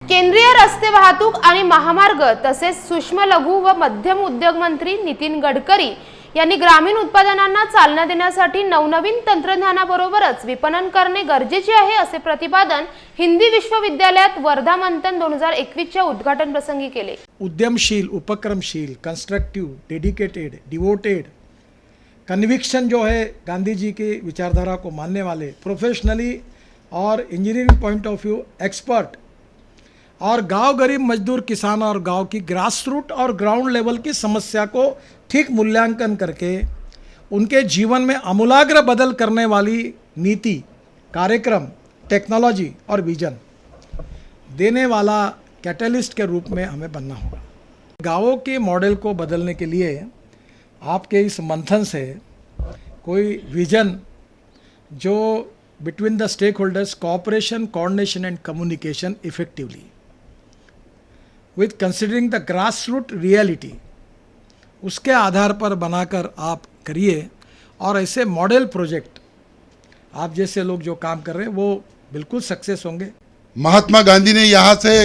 केंद्रीय रस्ते वाहतूक आणि महामार्ग तसेच सूक्ष्म लघु व मध्यम उद्योग मंत्री नितीन गडकरी यांनी ग्रामीण उत्पादनांना चालना देण्यासाठी नवनवीन तंत्रज्ञानाबरोबरच विपणन करणे गरजेचे आहे असे प्रतिपादन हिंदी विश्वविद्यालयात वर्धा मंथन 2021 च्या उद्घाटन प्रसंगी केले। उद्यमशील, उपक्रमशील, कंस्ट्रक्टिव, डेडिकेटेड, डिवोटेड, कन्विक्शन जो है गांधी जी की विचारधारा को मानने वाले, प्रोफेशनली और engineering point of view expert और गांव गरीब मजदूर किसान और गांव की ग्रास रूट और ग्राउंड लेवल की समस्या को ठीक मूल्यांकन करके उनके जीवन में आमूलाग्र बदल करने वाली नीति, कार्यक्रम, टेक्नोलॉजी और विजन देने वाला कैटलिस्ट के रूप में हमें बनना होगा। गांवों के मॉडल को बदलने के लिए आपके इस मंथन से कोई विजन जो between the stake holders cooperation, coordination and communication effectively with considering the grass root reality, उसके आधार पर बनाकर आप करिए और ऐसे मॉडल प्रोजेक्ट आप जैसे लोग जो काम कर रहे हैं वो बिल्कुल सक्सेस होंगे। महात्मा गांधी ने यहाँ से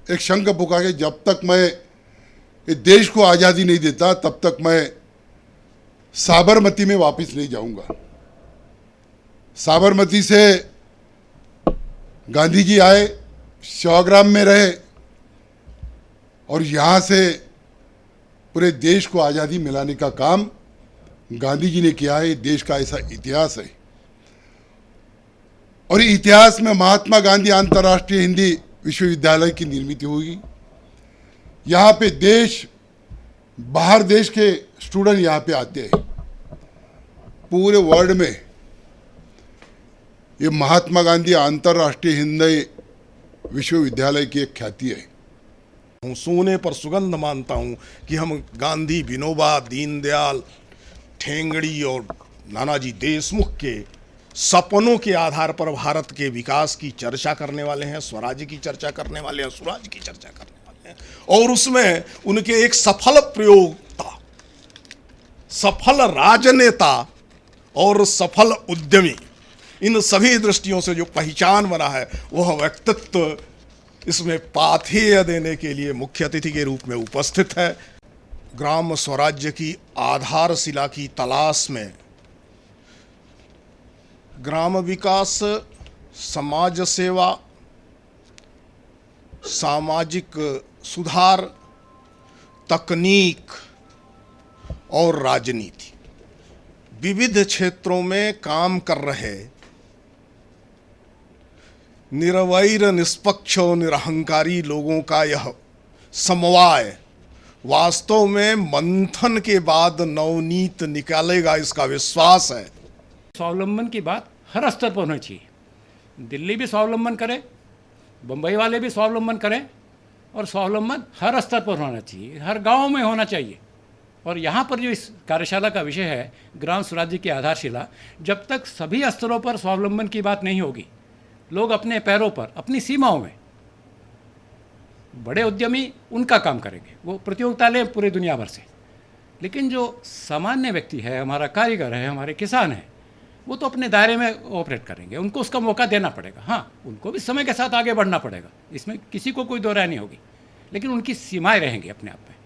एक शंख फूंका कि जब तक मैं इस देश को आज़ादी नहीं देता तब तक मैं साबरमती में वापस नहीं जाऊंगा। साबरमती से गांधी जी आए, सेवाग्राम में रहे और यहाँ से पूरे देश को आज़ादी मिलाने का काम गांधी जी ने किया है। देश का ऐसा इतिहास है और इतिहास में महात्मा गांधी अंतर्राष्ट्रीय हिंदी विश्वविद्यालय की निर्मित हुई। यहाँ पे देश, बाहर देश के स्टूडेंट यहाँ पे आते हैं। पूरे वर्ल्ड में ये महात्मा गांधी अंतर्राष्ट्रीय हिंदी विश्वविद्यालय की एक ख्याति है। सोने पर सुगंध मानता हूं कि हम गांधी, विनोबा, दीनदयाल, ठेंगड़ी और नानाजी देशमुख के सपनों के आधार पर भारत के विकास की चर्चा करने वाले हैं, स्वराज्य की चर्चा करने वाले हैं, स्वराज की चर्चा करने वाले हैं और उसमें उनके एक सफल प्रयोक्ता, सफल राजनेता और सफल उद्यमी, इन सभी दृष्टियों से जो पहचान बना है वह व्यक्तित्व इसमें पाथेय देने के लिए मुख्य अतिथि के रूप में उपस्थित है। ग्राम स्वराज्य की आधारशिला की तलाश में ग्राम विकास, समाज सेवा, सामाजिक सुधार, तकनीक और राजनीति, विविध क्षेत्रों में काम कर रहे निरवैर, निष्पक्ष और निरहंकारी लोगों का यह समवाय वास्तव में मंथन के बाद नवनीत निकालेगा, इसका विश्वास है। स्वावलंबन की बात हर स्तर पर होनी चाहिए। दिल्ली भी स्वावलंबन करे, बम्बई वाले भी स्वावलंबन करें और स्वावलंबन हर स्तर पर होना चाहिए, हर गांव में होना चाहिए। और यहाँ पर जो इस कार्यशाला का विषय है ग्राम स्वराज्य की आधारशिला, जब तक सभी स्तरों पर स्वावलंबन की बात नहीं होगी, लोग अपने पैरों पर, अपनी सीमाओं में, बड़े उद्यमी उनका काम करेंगे, वो प्रतियोगिता लें पूरी दुनिया भर से, लेकिन जो सामान्य व्यक्ति है, हमारा कारीगर है, हमारे किसान हैं, वो तो अपने दायरे में ऑपरेट करेंगे, उनको उसका मौका देना पड़ेगा। हाँ, उनको भी समय के साथ आगे बढ़ना पड़ेगा, इसमें किसी को कोई दो राय नहीं होगी, लेकिन उनकी सीमाएं रहेंगी अपने आप में।